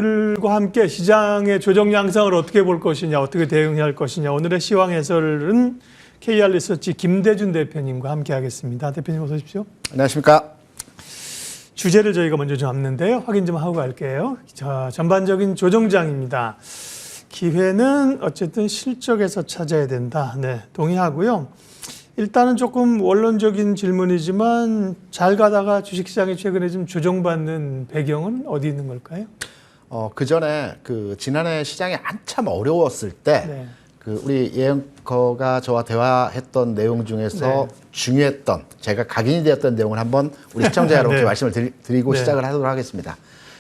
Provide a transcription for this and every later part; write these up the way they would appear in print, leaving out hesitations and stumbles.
과 함께 시장의 조정 양상을 어떻게 볼 것이냐, 어떻게 대응해야 할 것이냐. 오늘의 시황 해설은 KR 리서치 김대준 대표님과 함께 하겠습니다. 대표님 어서 오십시오. 안녕하십니까. 주제를 저희가 먼저 잡는데요. 확인 좀 하고 갈게요. 자, 전반적인 조정장입니다. 기회는 어쨌든 실적에서 찾아야 된다. 네, 동의하고요. 일단은 조금 원론적인 질문이지만 잘 가다가 주식시장이 최근에 좀 조정받는 배경은 어디 있는 걸까요? 그 전에 지난해 시장이 한참 어려웠을 때 네. 우리 예앵커가 저와 대화했던 내용 중에서 네. 중요했던 제가 각인이 되었던 내용을 한번 우리 시청자 여러분께 네. 말씀을 드리고 네. 시작을 하도록 하겠습니다.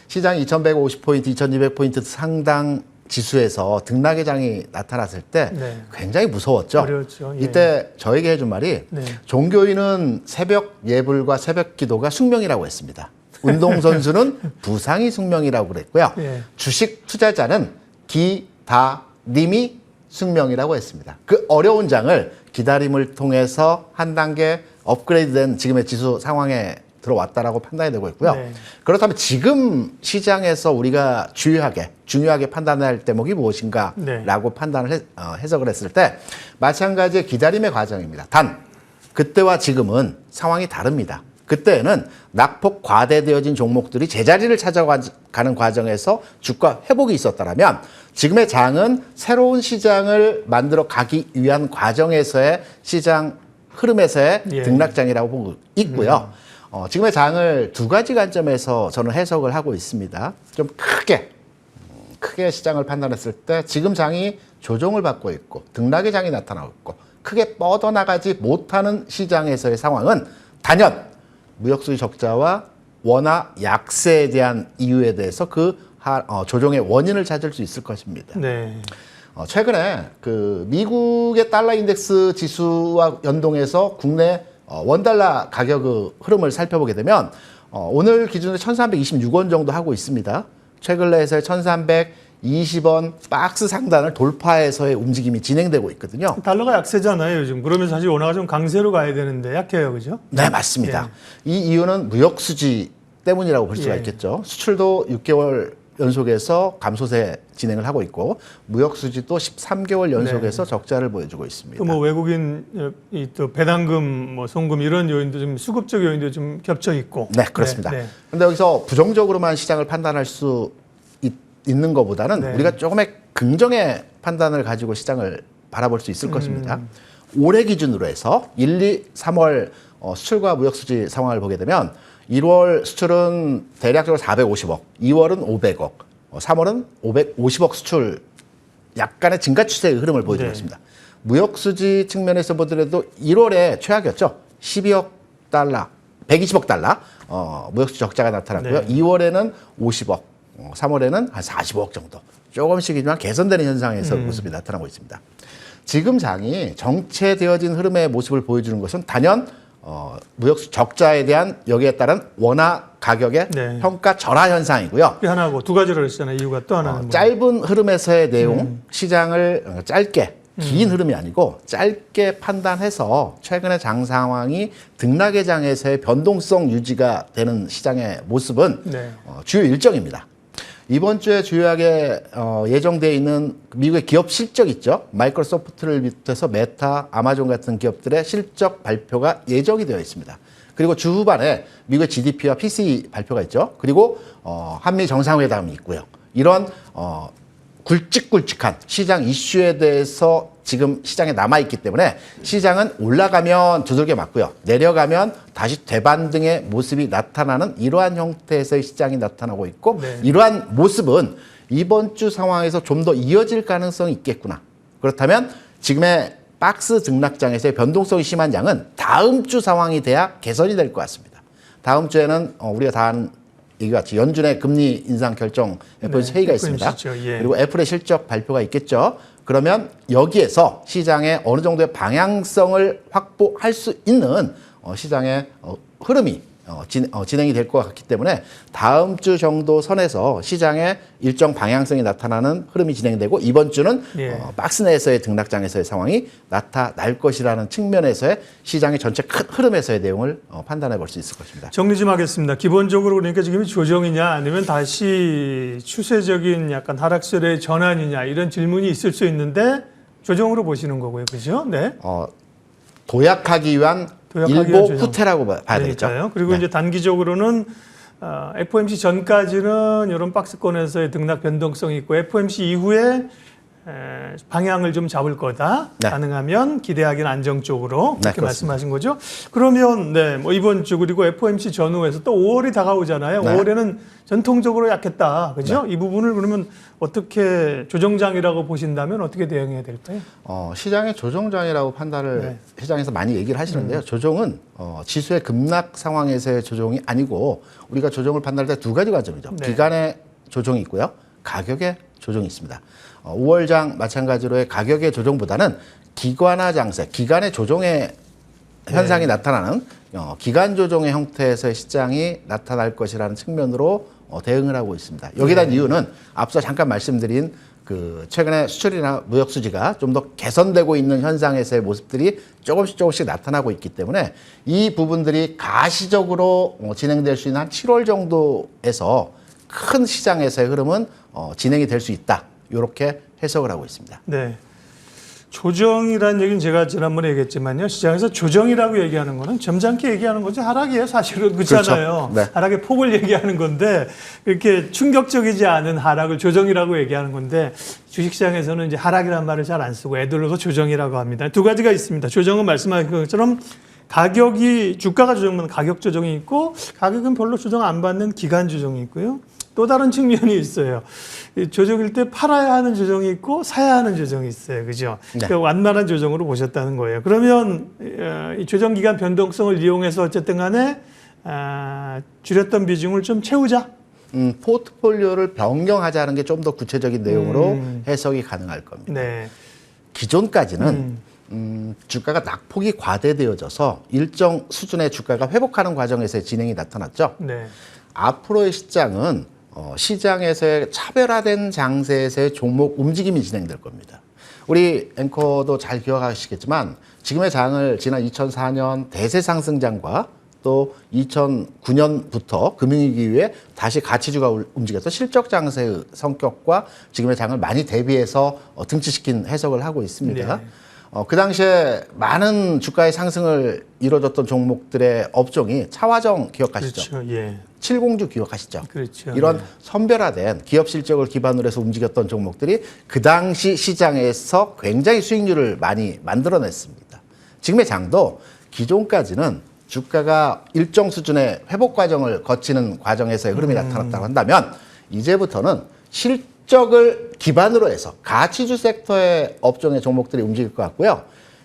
시장이 2150포인트, 2200포인트 상당 지수에서 등락의 장이 나타났을 때 네. 굉장히 무서웠죠. 어려웠죠. 예. 이때 저에게 해준 말이 네. 종교인은 새벽 예불과 새벽 기도가 숙명이라고 했습니다. 운동선수는 부상이 숙명이라고 그랬고요. 예. 주식 투자자는 기다림이 숙명이라고 했습니다. 그 어려운 장을 기다림을 통해서 한 단계 업그레이드된 지금의 지수 상황에 들어왔다라고 판단이 되고 있고요. 네. 그렇다면 지금 시장에서 우리가 중요하게 판단해야 할 대목이 무엇인가라고 네. 판단을 해석을 했을 때 마찬가지의 기다림의 과정입니다. 단 그때와 지금은 상황이 다릅니다. 그때는 낙폭 과대되어진 종목들이 제자리를 찾아가는 과정에서 주가 회복이 있었다면 지금의 장은 새로운 시장을 만들어 가기 위한 과정에서의 시장 흐름에서의 예. 등락장이라고 보고 있고요. 지금의 장을 두 가지 관점에서 저는 해석을 하고 있습니다. 좀 크게 시장을 판단했을 때 지금 장이 조정을 받고 있고 등락의 장이 나타나고 있고 크게 뻗어나가지 못하는 시장에서의 상황은 단연 무역수지 적자와 원화 약세에 대한 이유에 대해서 조정의 원인을 찾을 수 있을 것입니다. 네. 최근에 미국의 달러 인덱스 지수와 연동해서 국내 원달러 가격 흐름을 살펴보게 되면 오늘 기준으로 1,326원 정도 하고 있습니다. 최근에서의 1,320원 박스 상단을 돌파해서의 움직임이 진행되고 있거든요. 달러가 약세잖아요, 요즘. 그러면 사실 원화가 좀 강세로 가야 되는데 약해요, 그죠? 네, 맞습니다. 이 이유는 무역 수지 때문이라고 볼 수가 있겠죠. 수출도 6개월 연속해서 감소세 진행을 하고 있고 무역 수지도 13개월 연속해서 적자를 보여주고 있습니다. 또 뭐 외국인 또 배당금, 뭐 송금 이런 요인도 좀 수급적 요인도 좀 겹쳐 있고. 네, 그렇습니다. 그런데 여기서 부정적으로만 시장을 판단할 수 있는 것보다는 우리가 조금의 긍정의 판단을 가지고 시장을 바라볼 수 있을 것입니다. 올해 기준으로 해서 1, 2, 3월 수출과 무역 수지 상황을 보게 되면 1월 수출은 대략적으로 450억, 2월은 500억, 3월은 550억 수출 약간의 증가 추세의 흐름을 보여주고 있습니다. 무역 수지 측면에서 보더라도 1월에 최악이었죠. 12억 달러, 120억 달러 무역 수지 적자가 나타났고요. 2월에는 50억, 3월에는 한 45억 정도. 조금씩이지만 개선되는 현상에서 모습이 나타나고 있습니다. 지금 장이 정체되어진 흐름의 모습을 보여주는 것은 단연 무역 적자에 대한 여기에 따른 원화 가격의 평가 절하 현상이고요. 그게 하나고 두 가지로 했잖아요. 이유가 또 하나는 짧은 흐름에서의 내용, 시장을 짧게 긴 흐름이 아니고 짧게 판단해서 최근의 장 상황이 등락의 장에서의 변동성 유지가 되는 시장의 모습은 주요 일정입니다. 이번 주에 주요하게 예정되어 있는 미국의 기업 실적 있죠. 마이크로소프트를 비롯해서 메타, 아마존 같은 기업들의 실적 발표가 예정이 되어 있습니다. 그리고 주 후반에 미국의 GDP와 PCE 발표가 있죠. 그리고 한미 정상회담이 있고요. 이런 굵직굵직한 시장 이슈에 대해서 지금 시장에 남아있기 때문에 시장은 올라가면 두들겨 맞고요. 내려가면 다시 되반등의 모습이 나타나는 이러한 형태에서의 시장이 나타나고 있고 이러한 모습은 이번 주 상황에서 좀 더 이어질 가능성이 있겠구나. 그렇다면 지금의 박스 등락장에서의 변동성이 심한 장은 다음 주 상황이 돼야 개선이 될 것 같습니다. 다음 주에는 우리가 다 아는 이와 같이 연준의 금리 인상 결정 FOMC 회의가 있습니다. 그리고 애플의 실적 발표가 있겠죠. 그러면 여기에서 시장의 어느 정도의 방향성을 확보할 수 있는 시장의 흐름이 진행이 될 것 같기 때문에 다음 주 정도 선에서 시장에 일정 방향성이 나타나는 흐름이 진행되고 이번 주는 박스 내에서의 등락장에서의 상황이 나타날 것이라는 측면에서의 시장의 전체 큰 흐름에서의 내용을 판단해 볼 수 있을 것입니다. 정리 좀 하겠습니다. 기본적으로 그러니까 지금 조정이냐 아니면 다시 추세적인 약간 하락세의 전환이냐 이런 질문이 있을 수 있는데 조정으로 보시는 거고요. 그죠? 네. 도약하기 위한 일보 후퇴라고 봐야 되겠죠. 그리고 이제 단기적으로는 FOMC 전까지는 이런 박스권에서의 등락 변동성이 있고 FOMC 이후에 방향을 좀 잡을 거다. 네. 가능하면 기대하기는 안정적으로 네, 그렇게 말씀하신 거죠. 그러면 뭐 이번 주 그리고 FOMC 전후에서 또 5월이 다가오잖아요. 네. 5월에는 전통적으로 약했다. 그죠? 이 부분을 그러면 어떻게 조정장이라고 보신다면 어떻게 대응해야 될까요? 시장의 조정장이라고 판단을 시장에서 많이 얘기를 하시는데요. 조정은 지수의 급락 상황에서의 조정이 아니고 우리가 조정을 판단할 때 두 가지 관점이죠. 기간의 조정이 있고요. 가격의 조정이 있습니다. 5월장 마찬가지로의 가격의 조정보다는 기관화 장세, 기간의 조정의 현상이 나타나는 기간 조정의 형태에서의 시장이 나타날 것이라는 측면으로 대응을 하고 있습니다. 여기에 대한 이유는 앞서 잠깐 말씀드린 그 최근에 수출이나 무역 수지가 좀 더 개선되고 있는 현상에서의 모습들이 조금씩 나타나고 있기 때문에 이 부분들이 가시적으로 진행될 수 있는 한 7월 정도에서 큰 시장에서의 흐름은 진행이 될 수 있다. 이렇게 해석을 하고 있습니다. 네. 조정이라는 얘기는 제가 지난번에 얘기했지만요. 시장에서 조정이라고 얘기하는 거는 점잖게 얘기하는 거죠. 하락이에요. 사실은 그렇잖아요. 그렇죠. 네. 하락의 폭을 얘기하는 건데 이렇게 충격적이지 않은 하락을 조정이라고 얘기하는 건데 주식시장에서는 이제 하락이라는 말을 잘 안 쓰고 애들러서 조정이라고 합니다. 두 가지가 있습니다. 조정은 말씀하신 것처럼 주가가 조정되면 가격 조정이 있고 가격은 별로 조정 안 받는 기간 조정이 있고요. 또 다른 측면이 있어요. 조정일 때 팔아야 하는 조정이 있고 사야 하는 조정이 있어요. 그죠? 네. 그러니까 완만한 조정으로 보셨다는 거예요. 그러면 이 조정 기간 변동성을 이용해서 어쨌든 간에 줄였던 비중을 좀 채우자. 포트폴리오를 변경하자는 게 좀 더 구체적인 내용으로 해석이 가능할 겁니다. 네. 기존까지는 주가가 낙폭이 과대되어져서 일정 수준의 주가가 회복하는 과정에서 진행이 나타났죠. 네. 앞으로의 시장은 시장에서의 차별화된 장세에서의 종목 움직임이 진행될 겁니다. 우리 앵커도 잘 기억하시겠지만 지금의 장을 지난 2004년 대세 상승장과 또 2009년부터 금융위기 이후에 다시 가치주가 움직여서 실적 장세의 성격과 지금의 장을 많이 대비해서 등치시킨 해석을 하고 있습니다. 네. 그 당시에 많은 주가의 상승을 이뤄줬던 종목들의 업종이 차화정 기억하시죠? 그렇죠. 예. 7공주 기억하시죠? 그렇죠. 이런 네. 선별화된 기업 실적을 기반으로 해서 움직였던 종목들이 그 당시 시장에서 굉장히 수익률을 많이 만들어냈습니다. 지금의 장도 기존까지는 주가가 일정 수준의 회복 과정을 거치는 과정에서의 흐름이 나타났다고 한다면 이제부터는 실적을 기반으로 해서 가치주 섹터의 업종의 종목들이 움직일 것 같고요.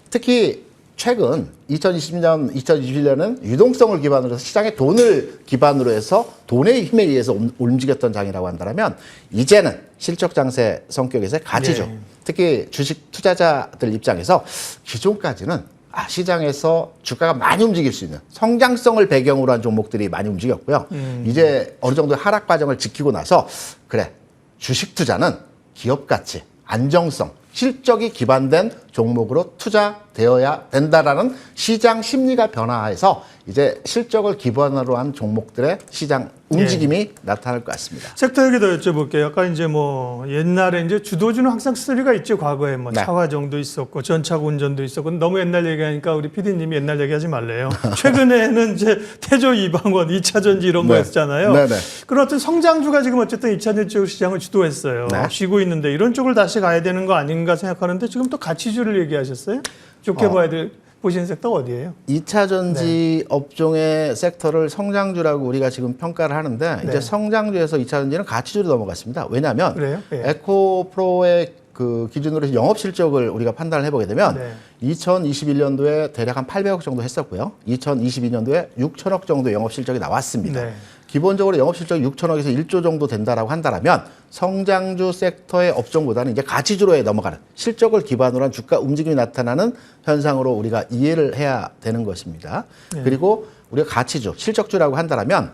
특히 최근 2020년, 2021년은 유동성을 기반으로 해서 시장의 돈을 기반으로 해서 돈의 힘에 의해서 움직였던 장이라고 한다면 이제는 실적 장세 성격에서의 가치주, 네. 특히 주식 투자자들 입장에서 기존까지는 시장에서 주가가 많이 움직일 수 있는 성장성을 배경으로 한 종목들이 많이 움직였고요. 이제 어느 정도 하락 과정을 지키고 나서 그래 주식 투자는 기업 가치, 안정성, 실적이 기반된 종목으로 투자되어야 된다라는 시장 심리가 변화해서 이제 실적을 기반으로 한 종목들의 시장 움직임이 나타날 것 같습니다. 섹터 얘기 더 여쭤볼게요. 아까 이제 뭐 옛날에 이제 주도주는 항상 스토리가 있죠. 과거에 뭐 네. 차화정도 있었고 전차고 운전도 있었고 너무 옛날 얘기하니까 우리 PD님이 옛날 얘기하지 말래요. 최근에는 이제 태조 이방원, 2차 전지 이런 거 네. 했잖아요. 네네. 그런 어떤 성장주가 지금 어쨌든 2차 전지 시장을 주도했어요. 네. 쉬고 있는데 이런 쪽을 다시 가야 되는 거 아닌가 생각하는데 지금 또 가치주를 얘기하셨어요. 좋게 봐야 될 보시는 섹터가 어디예요? 2차 전지 업종의 섹터를 성장주라고 우리가 지금 평가를 하는데 이제 성장주에서 2차 전지는 가치주로 넘어갔습니다. 왜냐하면 그래요? 예. 에코프로의 그 기준으로 해서 영업 실적을 우리가 판단을 해보게 되면 2021년도에 대략 한 800억 정도 했었고요. 2022년도에 6천억 정도 영업 실적이 나왔습니다. 네. 기본적으로 영업 실적이 6천억에서 1조 정도 된다라고 한다면 성장주 섹터의 업종보다는 이제 가치주로에 넘어가는 실적을 기반으로 한 주가 움직임이 나타나는 현상으로 우리가 이해를 해야 되는 것입니다. 그리고 우리가 가치주, 실적주라고 한다면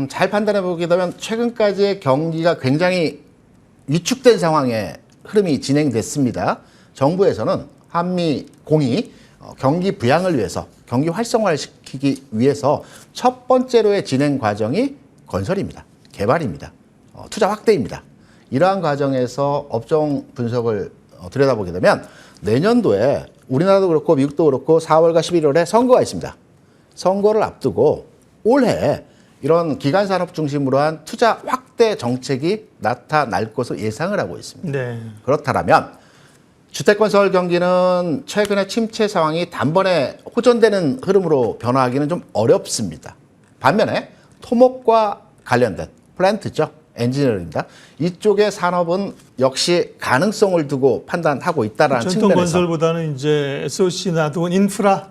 잘 판단해 보게 되면 최근까지의 경기가 굉장히 위축된 상황의 흐름이 진행됐습니다. 정부에서는 한미 공이 경기 부양을 위해서, 경기 활성화를 시키기 위해서 첫 번째로의 진행 과정이 건설입니다. 개발입니다. 투자 확대입니다. 이러한 과정에서 업종 분석을 들여다보게 되면 내년도에 우리나라도 그렇고 미국도 그렇고 4월과 11월에 선거가 있습니다. 선거를 앞두고 올해 이런 기간 산업 중심으로 한 투자 확대 정책이 나타날 것으로 예상을 하고 있습니다. 네. 그렇다면 주택건설 경기는 최근의 침체 상황이 단번에 호전되는 흐름으로 변화하기는 좀 어렵습니다. 반면에 토목과 관련된 플랜트죠. 엔지니어링입니다. 이쪽의 산업은 역시 가능성을 두고 판단하고 있다라는 전통 측면에서 건설보다는 이제 SOC나 또 인프라,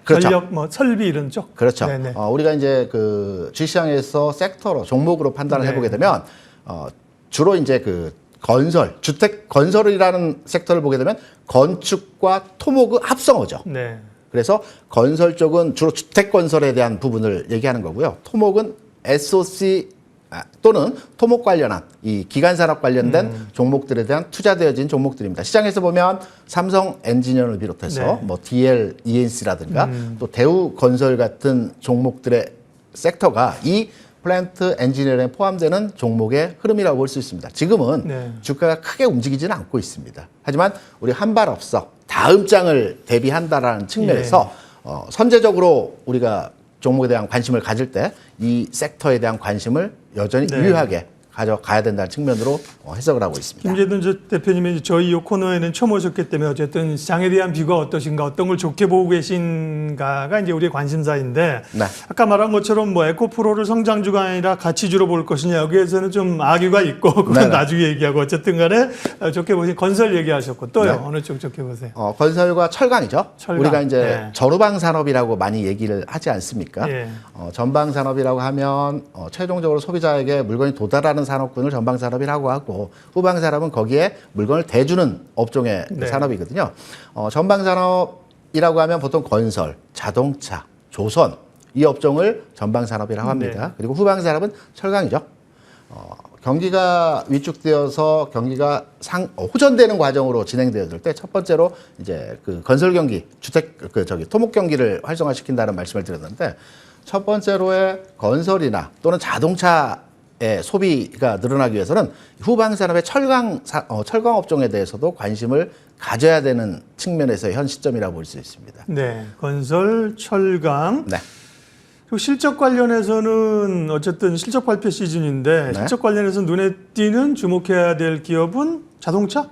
그렇죠. 전력, 설비 이런 쪽. 그렇죠. 네네. 우리가 이제 그 주시장에서 섹터로 종목으로 판단을 네. 해보게 되면 주로 이제 그 건설, 주택 건설이라는 섹터를 보게 되면 건축과 토목의 합성어죠. 네. 그래서 건설 쪽은 주로 주택 건설에 대한 부분을 얘기하는 거고요. 토목은 SOC 또는 토목 관련한 이 기간 산업 관련된 종목들에 대한 투자되어진 종목들입니다. 시장에서 보면 삼성 엔지니어를 비롯해서 네. 뭐 DL, ENC라든가 또 대우 건설 같은 종목들의 섹터가 이 플랜트 엔지니어링에 포함되는 종목의 흐름이라고 볼 수 있습니다. 지금은 네. 주가가 크게 움직이지는 않고 있습니다. 하지만 우리 한 발 앞서 다음 장을 대비한다라는 측면에서 선제적으로 우리가 종목에 대한 관심을 가질 때 이 섹터에 대한 관심을 여전히 네. 유효하게 가져가야 된다는 측면으로 해석을 하고 있습니다. 김재든 대표님이 저희 이 코너에는 처음 오셨기 때문에 어쨌든 시장에 대한 비교가 어떠신가, 어떤 걸 좋게 보고 계신가가 이제 우리의 관심사인데 네. 아까 말한 것처럼 뭐 에코프로를 성장주가 아니라 가치주로 볼 것이냐 여기에서는 좀 악유가 있고 그건 네네. 나중에 얘기하고 어쨌든 간에 좋게 보신 건설 얘기하셨고 또요. 네. 어느 쪽 좋게 보세요? 건설과 철강이죠. 철강. 우리가 이제 네. 저루방 산업이라고 많이 얘기를 하지 않습니까? 예. 전방 산업이라고 하면 최종적으로 소비자에게 물건이 도달하는 산업군을 전방 산업이라고 하고 후방 산업은 거기에 물건을 대주는 업종의 네. 산업이거든요. 전방 산업이라고 하면 보통 건설, 자동차, 조선 이 업종을 전방 산업이라고 합니다. 네. 그리고 후방 산업은 철강이죠. 경기가 위축되어서 경기가 호전되는 과정으로 진행되어질 때 첫 번째로 이제 그 건설 경기, 주택 토목 경기를 활성화시킨다는 말씀을 드렸는데 첫 번째로의 건설이나 또는 자동차의 소비가 늘어나기 위해서는 후방 산업의 철강 업종에 대해서도 관심을 가져야 되는 측면에서의 현 시점이라고 볼 수 있습니다. 네, 건설, 철강. 네. 그리고 실적 관련해서는 어쨌든 실적 발표 시즌인데 네. 실적 관련해서 눈에 띄는 주목해야 될 기업은 자동차?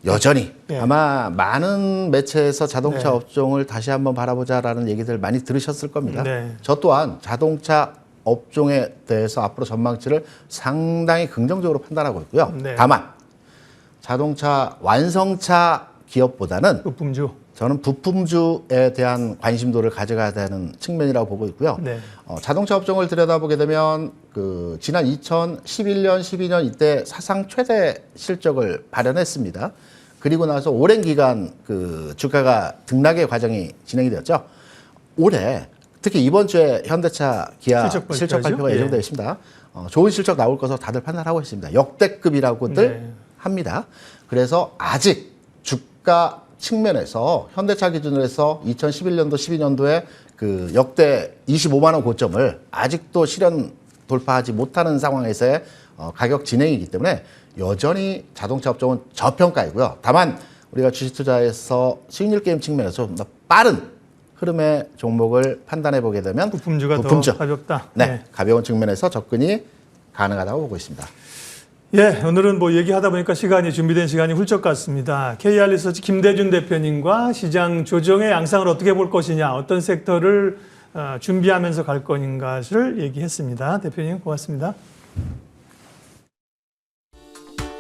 여전히 네. 아마 많은 매체에서 자동차 네. 업종을 다시 한번 바라보자라는 얘기들 많이 들으셨을 겁니다. 네. 저 또한 자동차 업종에 대해서 앞으로 전망치를 상당히 긍정적으로 판단하고 있고요. 네. 다만 자동차 완성차 기업보다는 부품주. 저는 부품주에 대한 관심도를 가져가야 되는 측면이라고 보고 있고요. 네. 자동차 업종을 들여다보게 되면 그 지난 2011년, 12년 이때 사상 최대 실적을 발현했습니다. 그리고 나서 오랜 기간 그 주가가 등락의 과정이 진행이 되었죠. 올해 특히 이번 주에 현대차, 기아 실적 발표가 예정되어 있습니다. 좋은 실적 나올 것으로 다들 판단하고 있습니다. 역대급이라고들 네. 합니다. 그래서 아직 주가 측면에서 현대차 기준으로 해서 2011년도, 12년도에 그 역대 25만 원 고점을 아직도 실현 돌파하지 못하는 상황에서의 가격 진행이기 때문에 여전히 자동차 업종은 저평가이고요. 다만 우리가 주식 투자에서 수익률 게임 측면에서 좀 더 빠른 흐름의 종목을 판단해 보게 되면 부품주가 더 가볍다. 네, 가벼운 측면에서 접근이 가능하다고 보고 있습니다. 예, 오늘은 뭐 얘기하다 보니까 준비된 시간이 훌쩍 갔습니다. KR리서치 김대준 대표님과 시장 조정의 양상을 어떻게 볼 것이냐, 어떤 섹터를 준비하면서 갈 것인가를 얘기했습니다. 대표님 고맙습니다.